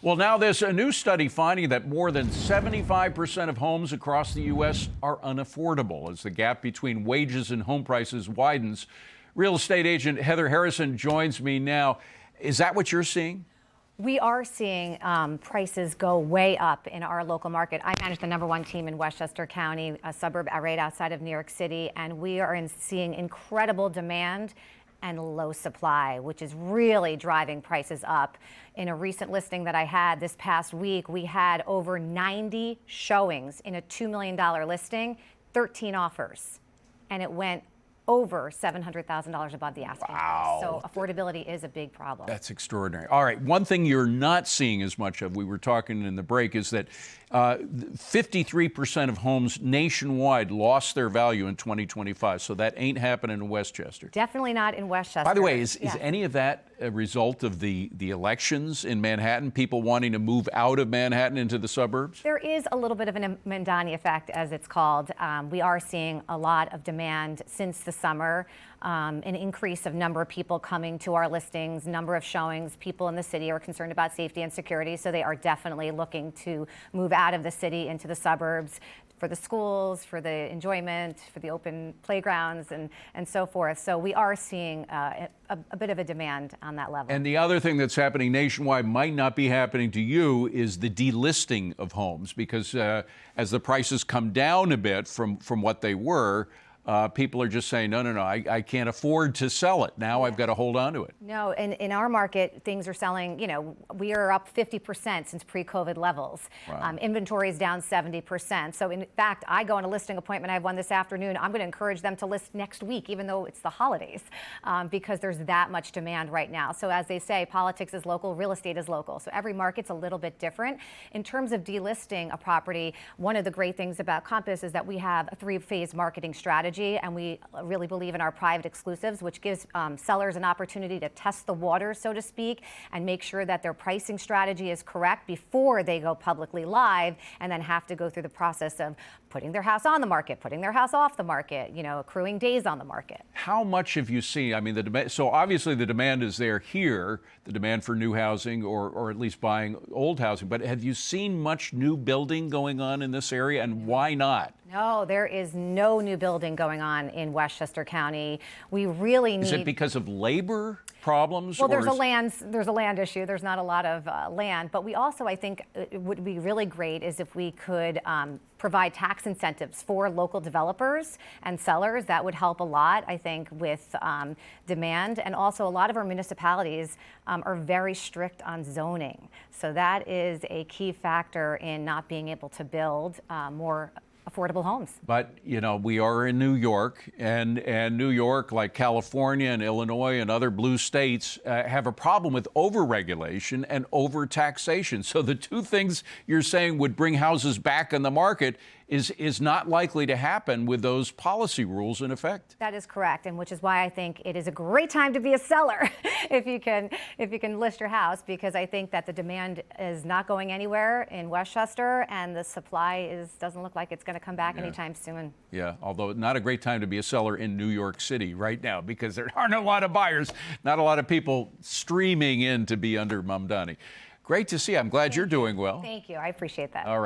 Well, now there's a new study finding that more than 75% of homes across the U.S. are unaffordable as the gap between wages and home prices widens. Real estate agent Heather Harrison joins me now. Is that what you're seeing? We are seeing prices go way up in our local market. I manage the #1 team in Westchester County, a suburb right outside of New York City, and we are seeing incredible demand and low supply, which is really driving prices up. In a recent listing that I had this past week, we had over 90 showings in a $2 million listing, 13 offers, and it went over $700,000 above the asking price. So affordability is a big problem. That's extraordinary. All right, one thing you're not seeing as much of, we were talking in the break, is that 53% of homes nationwide lost their value in 2025. So that ain't happening in Westchester. Definitely not in Westchester. By the way, is any of that a result of the elections in Manhattan, people wanting to move out of Manhattan into the suburbs? There is a little bit of an Mandani effect, as it's called. We are seeing a lot of demand since the summer, an increase of number of people coming to our listings, number of showings. People in the city are concerned about safety and security, so they are definitely looking to move out of the city into the suburbs for the schools, for the enjoyment, for the open playgrounds, and so forth. So we are seeing a bit of a demand on that level. And the other thing that's happening nationwide, might not be happening to you, is the delisting of homes, because as the prices come down a bit from what they were, people are just saying, no, I can't afford to sell it. Now I've got to hold on to it. No, and in our market, things are selling, we are up 50% since pre-COVID levels. Wow. Inventory is down 70%. So in fact, I go on a listing appointment. I have one this afternoon. I'm going to encourage them to list next week, even though it's the holidays, because there's that much demand right now. So as they say, politics is local, real estate is local. So every market's a little bit different. In terms of delisting a property, one of the great things about Compass is that we have a 3-phase marketing strategy. And we really believe in our private exclusives, which gives sellers an opportunity to test the waters, so to speak, and make sure that their pricing strategy is correct before they go publicly live and then have to go through the process of putting their house on the market, putting their house off the market, accruing days on the market. How much have you seen? I mean, the demand, so obviously the demand is there here, the demand for new housing or at least buying old housing, but have you seen much new building going on in this area, and why not? No, there is no new building going on in Westchester County. We really need... Is it because of labor problems? Well, there's a land issue. There's not a lot of land, but we also, I think, it would be really great is if we could provide tax incentives for local developers and sellers. That would help a lot, I think, with demand. And also, a lot of our municipalities are very strict on zoning. So that is a key factor in not being able to build more affordable homes. But, we are in New York, and New York, like California and Illinois and other blue states, have a problem with overregulation and overtaxation. So the two things you're saying would bring houses back on the market is not likely to happen with those policy rules in effect. That is correct, and which is why I think it is a great time to be a seller if you can list your house, because I think that the demand is not going anywhere in Westchester, and the supply doesn't look like it's going to come back anytime soon. Yeah, although not a great time to be a seller in New York City right now, because there aren't a lot of buyers, not a lot of people streaming in to be under Mamdani. Great to see you. I'm glad you're doing well. Thank you. I appreciate that. All right.